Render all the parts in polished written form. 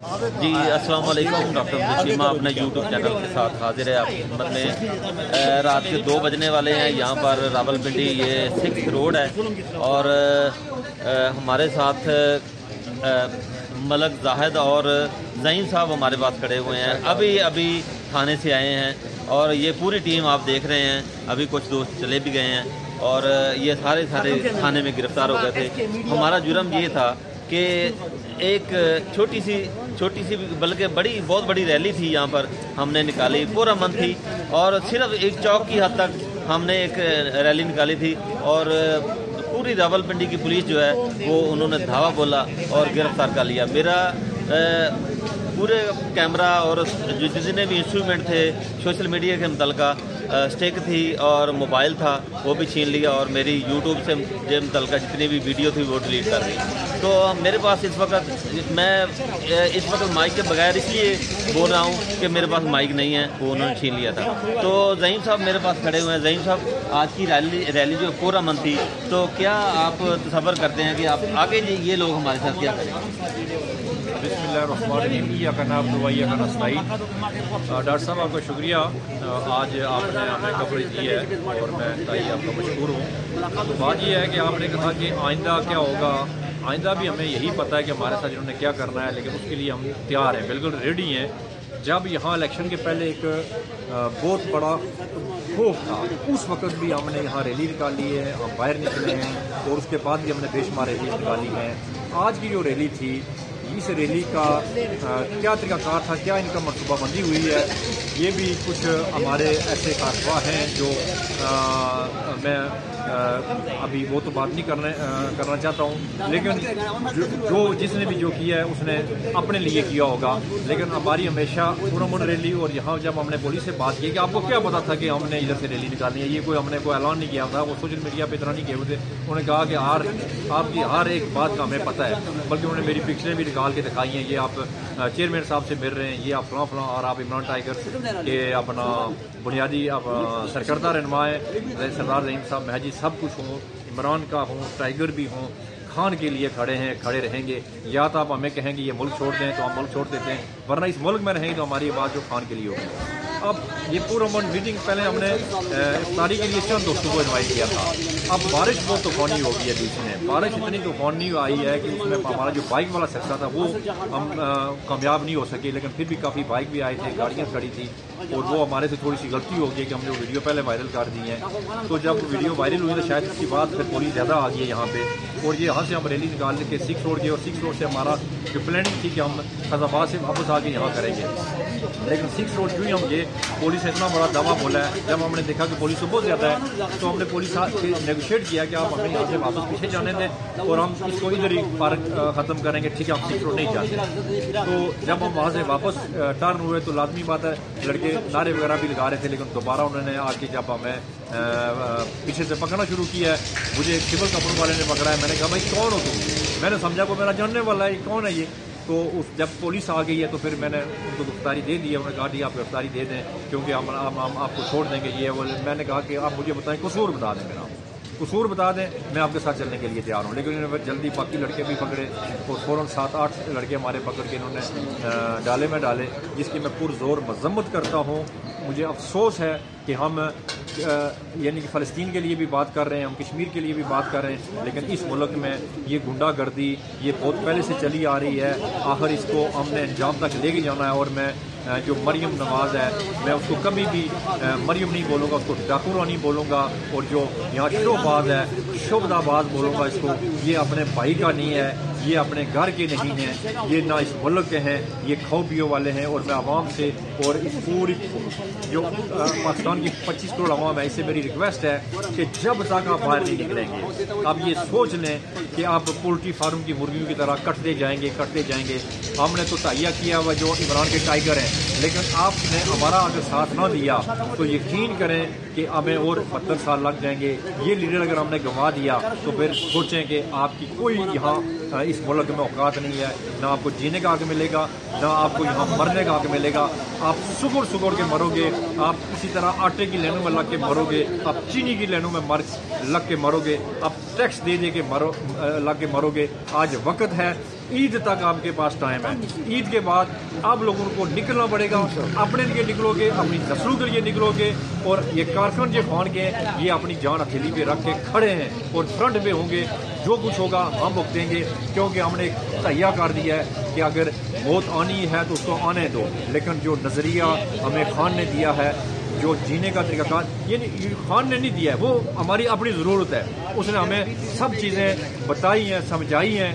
جی السلام علیکم، doctor Nasima اپنے یوٹیوب چینل کے ساتھ حاضر ہے آپ کی خدمت میں۔ رات کے 2 بجنے والے ہیں یہاں پر راولپنڈی، یہ 6 روڈ ہے اور ہمارے ساتھ ملک زاہد اور زعیم صاحب ہمارے پاس کھڑے ہوئے ہیں، ابھی تھانے سے آئے ہیں اور یہ پوری ٹیم آپ دیکھ رہے ہیں، ابھی کچھ دوست چلے بھی گئے ہیں اور یہ سارے تھانے میں گرفتار ہو گئے تھے۔ ہمارا جرم یہ تھا کہ ایک چھوٹی سی بلکہ بہت بڑی ریلی تھی یہاں پر، ہم نے نکالی، پورا من تھی اور صرف ایک چوک کی حد تک ہم نے ایک ریلی نکالی تھی اور پوری راولپنڈی کی پولیس جو ہے وہ انہوں نے دھاوا بولا اور گرفتار کر لیا۔ میرا پورے کیمرہ اور جتنے بھی انسٹرومنٹ تھے سوشل میڈیا کے متعلقہ، اسٹک تھی اور موبائل تھا، وہ بھی چھین لیا اور میری یوٹیوب سے متعلقہ جتنی بھی ویڈیو تھی وہ ڈیلیٹ کر دی۔ تو میرے پاس میں اس وقت مائک کے بغیر اس لیے بول رہا ہوں کہ میرے پاس مائک نہیں ہے، وہ انہوں نے چھین لیا تھا۔ تو زعیم صاحب میرے پاس کھڑے ہوئے ہیں۔ زعیم صاحب، آج کی ریلی جو پورا من تھی، تو کیا آپ تصور کرتے ہیں کہ آپ آگے یہ لوگ ہمارے ساتھ کیا کریں گے؟ بسم اللہ الرحمن الرحیم، ایاک نعبد و ایاک نستعین۔ ڈاکٹر صاحب آپ کا شکریہ، آج آپ نے ہمیں کوریج دی ہے اور میں تائی آپ کا مشکور ہوں۔ تو بات یہ ہے کہ آپ نے کہا کہ آئندہ کیا ہوگا، آئندہ بھی ہمیں یہی پتہ ہے کہ ہمارے ساتھ انہوں نے کیا کرنا ہے، لیکن اس کے لیے ہم تیار ہیں، بالکل ریڈی ہیں۔ جب یہاں الیکشن کے پہلے ایک بہت بڑا خوف تھا، اس وقت بھی ہم نے یہاں ریلی نکالی ہے، ہم باہر نکلے ہیں اور اس کے بعد بھی ہم نے بے شمار ریلی نکالی ہیں۔ آج کی جو ریلی تھی، اس ریلی کا کیا طریقہ کار تھا، کیا ان کا منصوبہ بندی ہوئی ہے، یہ بھی کچھ ہمارے ایسے کارروائی ہیں جو میں ابھی وہ تو بات نہیں کرنا چاہتا ہوں، لیکن جس نے بھی جو کیا ہے اس نے اپنے لیے کیا ہوگا۔ لیکن ہماری ہمیشہ پورامن ریلی، اور یہاں جب ہم نے پولیس سے بات کی کہ آپ کو کیا پتا تھا کہ ہم نے ادھر سے ریلی نکالنی ہے، یہ کوئی ہم نے کوئی اعلان نہیں کیا تھا، وہ سوشل میڈیا پہ اتنا نہیں کیے ہوئے تھے۔ انہوں نے کہا کہ آپ کی ہر ایک بات کا ہمیں پتہ ہے، بلکہ انہوں نے میری پکچریں بھی نکال کے دکھائی ہیں، یہ آپ چیئرمین صاحب سے مل رہے ہیں، یہ آپ فلاں اور آپ عمران ٹائگر کے اپنا بنیادی سرکردہ رہنما ہے سردار زعیم صاحب مہجی، سب کچھ ہوں، عمران کا ہوں، ٹائگر بھی ہوں، خان کے لیے کھڑے ہیں، کھڑے رہیں گے۔ یا تو آپ ہمیں کہیں گے یہ ملک چھوڑ دیں تو ہم ملک چھوڑ دیتے ہیں، ورنہ اس ملک میں رہیں گے تو ہماری آواز جو خان کے لیے ہوگی۔ اب یہ پورا میٹنگ پہلے ہم نے افطاری کے لیے چند دوستوں کو انوائٹ کیا تھا، اب بارش بہت طوفانی ہو گئی ہے بیچ میں، بارش اتنی طوفانی آئی ہے کہ اس میں ہمارا جو بائک والا سلسلہ تھا وہ ہم کامیاب نہیں ہو سکے، لیکن پھر بھی کافی بائک بھی آئے تھے، گاڑیاں کھڑی تھی، اور وہ ہمارے سے تھوڑی سی غلطی ہو گئی کہ ہم نے ویڈیو پہلے وائرل کر دی ہیں۔ تو جب ویڈیو وائرل ہوئی تو شاید اس کے بعد پھر پولیس زیادہ آ گئی ہے یہاں پہ، اور یہ یہاں سے ہم ریلی نکال کے 6 روڈ گئے، اور 6 روڈ سے ہمارا جو پلاننگ تھی کہ ہم خزاباد سے واپس آ کے یہاں کریں گے، لیکن 6 روڈ کیوں ہی ہم گئے، پولیس نے اتنا بڑا دعویٰ بولا ہے۔ جب ہم نے دیکھا کہ پولیس تو بہت زیادہ ہے تو ہم نے پولیس سے نیگوشیٹ کیا کہ آپ ہمیں یہاں سے واپس پیچھے جانے دیں اور ہم اس کو ادھر ہی پارک ختم کریں گے، ٹھیک ہے، ہم 6 روڈ نہیں جاتے۔ تو جب ہم وہاں سے واپس ٹرن ہوئے تو لازمی بات ہے لڑکے نعرے وغیرہ بھی لگا رہے تھے، لیکن دوبارہ انہوں نے آ کے جب ہمیں پیچھے سے پکڑنا شروع کیا ہے، مجھے سول کپڑوں والے نے پکڑا ہے، میں نے کہا بھائی کون ہو تم؟ میں نے سمجھا کوئی میرا جاننے والا ہے، کون ہے یہ؟ تو جب پولیس آ گئی ہے تو پھر میں نے ان کو گرفتاری دے دی ہے، انہوں نے کہا ٹھیک ہے آپ گرفتاری دے دیں کیونکہ ہم آپ کو چھوڑ دیں گے، یہ وہ۔ میں نے کہا کہ آپ مجھے بتائیں، قصور بتا دیں، میرا قصور بتا دیں، میں آپ کے ساتھ چلنے کے لیے تیار ہوں۔ لیکن انہوں نے جلدی باقی لڑکے بھی پکڑے اور فوراً 7-8 لڑکے ہمارے پکڑ کے انہوں نے ڈالے میں ڈالے، جس کی میں پرزور مذمت کرتا ہوں۔ مجھے افسوس ہے کہ ہم یعنی کہ فلسطین کے لیے بھی بات کر رہے ہیں، ہم کشمیر کے لیے بھی بات کر رہے ہیں، لیکن اس ملک میں یہ غنڈہ گردی یہ بہت پہلے سے چلی آ رہی ہے، آخر اس کو ہم نے انجام تک لے کے جانا ہے۔ اور میں جو مریم نواز ہے، میں اس کو کبھی بھی مریم نہیں بولوں گا، اس کو ڈاکورہ نہیں بولوں گا، اور جو یہاں شوباز ہے شوبدہ باز بولوں گا اس کو، یہ اپنے بھائی کا نہیں ہے، یہ اپنے گھر کے نہیں ہیں، یہ نہ اس ملک کے ہیں، یہ کھاؤ پیو والے ہیں۔ اور میں عوام سے اور اس پوری جو پاکستان کی 25 کروڑ عوام ہے، اس سے میری ریکویسٹ ہے کہ جب تک آپ باہر نہیں نکلیں گے، آپ یہ سوچ لیں کہ آپ پولٹری فارم کی مرغیوں کی طرح کٹتے جائیں گے۔ ہم نے تو تہیہ کیا ہوا جو عمران کے ٹائگر ہیں، لیکن آپ نے ہمارا اگر ساتھ نہ دیا تو یقین کریں کہ ہمیں اور 72 سال لگ جائیں گے۔ یہ لیڈر اگر ہم نے گنوا دیا تو پھر سوچیں کہ آپ کی کوئی یہاں اس ملک میں اوقات نہیں ہے، نہ آپ کو جینے کا حق ملے گا، نہ آپ کو یہاں مرنے کا حق ملے گا۔ آپ سکڑ کے مرو گے، آپ اسی طرح آٹے کی لینوں میں لگ کے مرو گے، آپ چینی کی لینوں میں لگ کے مرو گے، آپ ٹیکس دے کے لگ کے مرو گے۔ آج وقت ہے ईद तक आपके पास टाइम है। ईद के बाद आप लोगों को निकलना पड़ेगा, अपने लिए निकलोगे, अपनी नस्लों के लिए निकलोगे। और ये कारकुन जो खान के हैं ये अपनी जान हथेली पे रख के खड़े हैं और फ्रंट पे होंगे, जो कुछ होगा हम भुगतेंगे, क्योंकि हमने एक तैयार कर दिया है कि अगर मौत आनी है तो उसको आने दो। लेकिन जो नज़रिया हमें खान ने दिया है, जो जीने का तरीकाकार, ये खान ने नहीं दिया है, वो हमारी अपनी ज़रूरत है। उसने हमें सब चीज़ें बताई हैं, समझाई हैं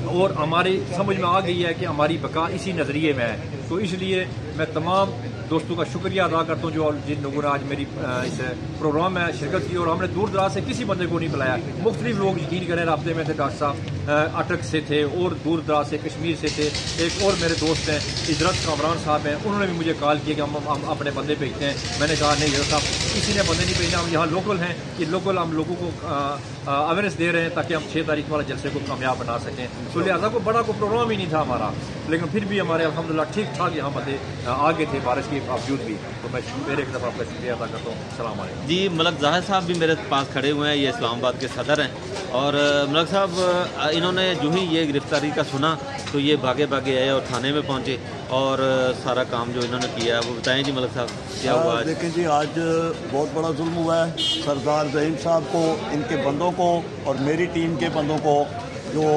और हमारी समझ में आ गई है कि हमारी बका इसी नज़रिए में है। तो इसलिए मैं तमाम दोस्तों का शुक्रिया अदा करता हूँ जो जिन लोगों ने आज मेरी इस प्रोग्राम में शिरकत की। और हमने दूर दराज से किसी बंदे को नहीं बुलाया, मुख्तलिफ लोग यकीन करें राब्ते में थे, डॉक्टर साहब अटक से थे और दूर दराज से कश्मीर से थे। एक और मेरे दोस्त हैं इजरत कामरान साहब हैं, उन्होंने भी मुझे कॉल किया कि हम अपने बंदे भेजते हैं। मैंने कहा नहीं इजरत साहब किसी ने बंदे नहीं भेजना, हम यहाँ लोकल हैं, ये लोकल हम लोगों को अवेयरनेस दे रहे हैं ताकि हम 6 तारीख वाले जलसे को कामयाब बना सकें। तो लिहाजा को बड़ा कोई प्रोग्राम ही नहीं था हमारा, लेकिन फिर भी हमारे अल्हम्दुलिल्लाह ठीक ठाक यहाँ बंदे आगे थे बारिश के बावजूद भी। तो मैं फिर एक दफ़ा आपका शुक्रिया अदा करता हूँ। अस्सलाम वालेकुम। जी, मलक ज़ाहिर साहब भी मेरे पास खड़े हुए हैं, ये इस्लामाबाद के सदर हैं। और मलक साहब इन्होंने जो ही ये गिरफ्तारी का सुना तो ये भागे भागे आए और थाने में पहुँचे और सारा काम जो इन्होंने किया है वो बताएं जी मलक साहब क्या हुआ। देखें जी, आज बहुत बड़ा जुल्म हुआ है सरदार ज़हीम साहब को, इनके बंदों को और मेरी टीम के बंदों को। जो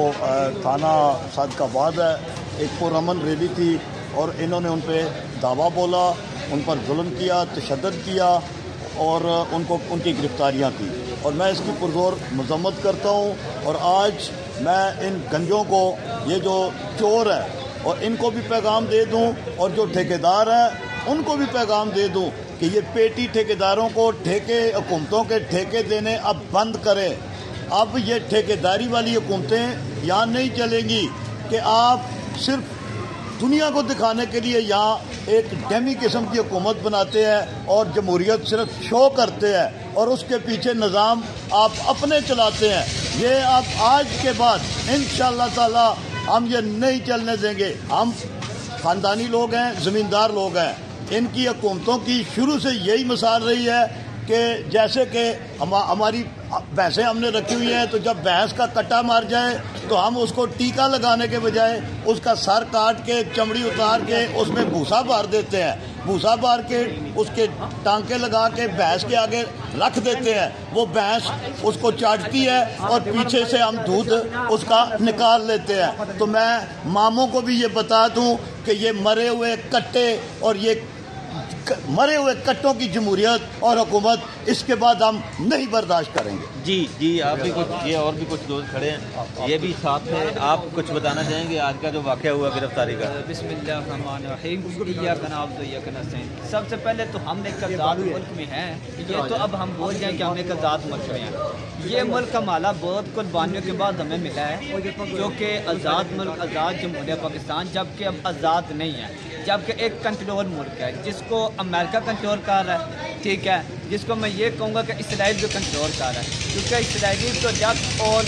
थाना सादकाबाद है, एक पुरअमन रैली थी और इन्होंने उन पर दावा बोला, उन पर जुल्म किया, तशद्दुद किया और उनको उनकी गिरफ्तारियाँ की। और मैं इसकी पुरज़ोर मज़म्मत करता हूँ। और आज मैं इन गंजों को, ये जो चोर है, और इनको भी पैगाम दे दूं और जो ठेकेदार हैं उनको भी पैगाम दे दूं कि ये पेटी ठेकेदारों को ठेके हुकूमतों के ठेके देने अब बंद करें। अब ये ठेकेदारी वाली हुकूमतें यहाँ नहीं चलेंगी कि आप सिर्फ दुनिया को दिखाने के लिए यहाँ एक डेमी किस्म की हुकूमत बनाते हैं और जमहूरियत सिर्फ शो करते हैं और उसके पीछे निज़ाम आप अपने चलाते हैं। ये आप आज के बाद इंशाअल्लाह ताला हम ये नहीं चलने देंगे। हम ख़ानदानी लोग हैं, ज़मींदार लोग हैं। इनकी हुकूमतों की शुरू से यही मिसाल रही है कि जैसे कि हमारी भैंसें हमने रखी हुई हैं, तो जब भैंस का कट्टा मार जाए तो हम उसको टीका लगाने के बजाय उसका सर काट के, चमड़ी उतार के उसमें भूसा भर देते हैं। भूसा भर के उसके टांके लगा के भैंस के आगे रख देते हैं। वो भैंस उसको चाटती है और पीछे से हम दूध उसका निकाल लेते हैं। तो मैं मामों को भी ये बता दूं कि ये मरे हुए कट्टे और ये मरे हुए कट्टों की जमहूरियत और हुकूमत इसके बाद हम नहीं बर्दाश्त करेंगे। जी जी, आप भी कुछ, ये और भी कुछ दोस्त खड़े हैं, ये भी साथ में, आप कुछ बताना चाहेंगे आज का जो वाक़या हुआ गिरफ्तारी का। बिस्मिल्लाहिर्रहमानिर्रहीम। सबसे पहले तो हम एक आज़ाद मुल्क में हैं, ये तो अब हम बोल जाएं कि हम एक आज़ाद मुल्क में हैं। ये मुल्क हमारा बहुत कुर्बानियों के बाद हमें मिला है, जो कि आज़ाद मुल्क, आज़ाद जमहूरिया पाकिस्तान, जबकि अब आज़ाद नहीं है, जबकि एक कंट्रोल मुल्क है जिसको अमेरिका कंट्रोल कर रहा है, ठीक है, जिसको मैं ये कहूँगा कि इसराइल भी कंट्रोल कर रहा है। क्योंकि इसराइली तो जब और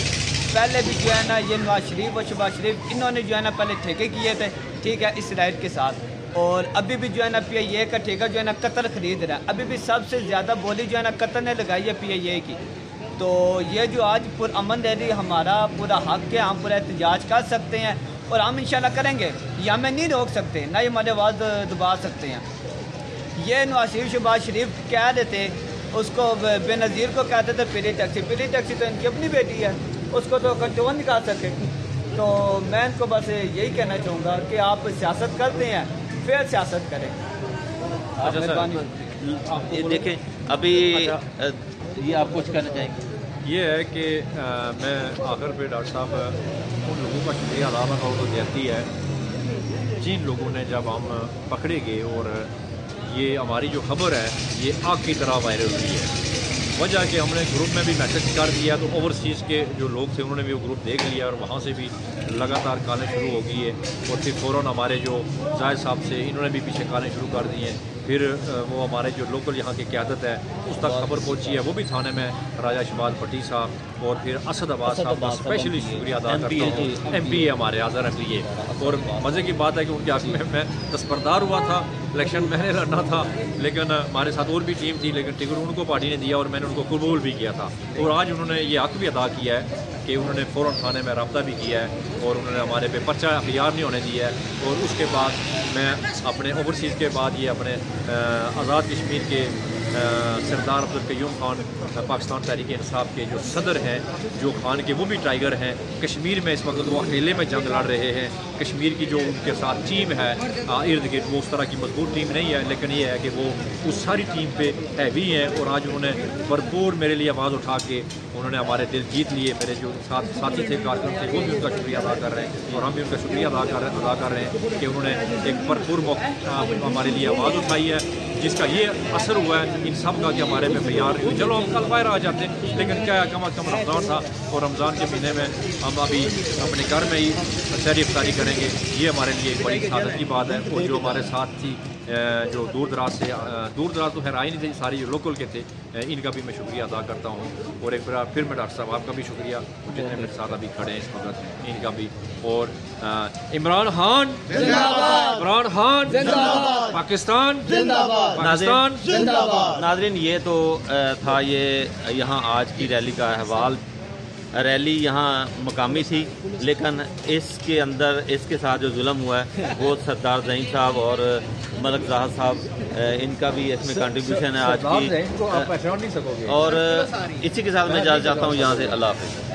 पहले भी जो है ना ये नवाज शरीफ और शहबाज शरीफ इन्होंने जो है ना पहले ठेके किए थे, ठीक है, इसराइल के साथ। और अभी भी जो है ना PIA का ठेका जो है ना कतर ख़रीद रहा है। अभी भी सबसे ज़्यादा बोली जो है ना कतर ने लगाई है PIA की। तो ये जो आज पुरअमन रैली हमारा पूरा हक है, हम पूरा एहतजाज कर सकते हैं और हम इंशाल्लाह करेंगे। ये हमें नहीं रोक सकते, ना ही हमारी आवाज़ दबा सकते हैं। ये नवाज शरीफ शहबाज शरीफ कह रहे थे, उसको बेनज़ीर को कहते थे पीली टैक्सी तो इनकी अपनी बेटी है, उसको तो कंट्रोल नहीं कर सके। तो मैं इनको बस यही कहना चाहूँगा कि आप सियासत करते हैं, फिर सियासत करें। ये देखें, अभी ये आप कुछ कहना चाहेंगे? ये है कि मैं आखिर पे डॉक्टर साहब उन लोगों का शुक्रिया अदा करना देती है जिन लोगों ने, जब हम पकड़े गए और ये हमारी जो खबर है ये आग की तरह वायरल हुई है, वजह कि हमने ग्रुप में भी मैसेज कर दिया तो ओवरसीज़ के जो लोग थे उन्होंने भी वो ग्रुप देख लिया और वहाँ से भी लगातार कॉलें शुरू हो गई है। और फिर फ़ौरन हमारे जो जायद साहब से इन्होंने भी पीछे कॉलें शुरू कर दी हैं। फिर वो हमारे जो लोकल यहाँ की क़यादत है उस तक खबर पहुँची है, वो भी थाने में राजा शहबाज भट्टी साहब और फिर असद अब्बास साहब का स्पेशली शुक्रिया अदा करता हूँ। MP है हमारे आज़र MPA। और मज़े की बात है कि उनके हक़ में मैं दस्तबरदार हुआ था, इलेक्शन मैंने लड़ना था, लेकिन हमारे साथ और भी टीम थी, लेकिन टिकट उनको पार्टी ने दिया और मैंने उनको कबूल भी किया था। और आज उन्होंने ये हक़ भी अदा किया है कि उन्होंने फ़ौरन थाने में रब्ता भी किया है और उन्होंने हमारे पे पर्चा अख्तियार नहीं होने दिया है। और उसके बाद मैं अपने ओवरसीज़ के बाद ये अपने आज़ाद कश्मीर के सरदार अब्दुल क़य्यूम खान पाकिस्तान तहरीक इंसाफ के जो सदर हैं, जो खान के वो भी टाइगर हैं। कश्मीर में इस वक्त वो अकेले में जंग लड़ रहे हैं। कश्मीर की जो उनके साथ टीम है इर्द गिर्द, वो उस तरह की मजबूत टीम नहीं है, लेकिन ये है कि वो उस सारी टीम पे हैवी हैं। और आज उन्होंने भरपूर मेरे लिए आवाज़ उठा के उन्होंने हमारे दिल जीत लिए। मेरे जो साथी थे, कारकुन थे, वो भी उनका शुक्रिया अदा कर रहे हैं और हम भी उनका शुक्रिया अदा कर रहे हैं कि उन्होंने एक भरपूर हमारे लिए आवाज़ उठाई है, जिसका ये असर हुआ है इन सब का कि हमारे में तैयार हुई। चलो हम कल बाहर आ जाते, लेकिन क्या कम अज़ कम रमज़ान था और रमज़ान के महीने में हम अभी अपने घर में ही सहरी इफ्तारी करेंगे, ये हमारे लिए एक बड़ी सादत की बात है। और जो हमारे साथ थी जो दूर दराज तो खैर आई नहीं थे, सारे जो लोकल के थे, इनका भी मैं शुक्रिया अदा करता हूँ। और एक बार फिर मैं डॉक्टर साहब आपका भी शुक्रिया, जितने मेरे साथ अभी खड़े हैं इस वक्त, इनका भी। और इमरान खान पाकिस्तान जिंदाबाद। नाज़रीन, ये तो था ये यहाँ आज की रैली का अहवाल। रैली यहाँ मकामी थी, लेकिन इसके अंदर इसके साथ जो जुल्म हुआ है वो सरदार ज़हीम साहब और मलक ज़ाहद साहब, इनका भी इसमें कंट्रीब्यूशन है आज की। आप पहचान नहीं सकोगे। और इसी के साथ मैं इजाज़त चाहता हूँ यहाँ से। अल्लाह हाफ़िज़।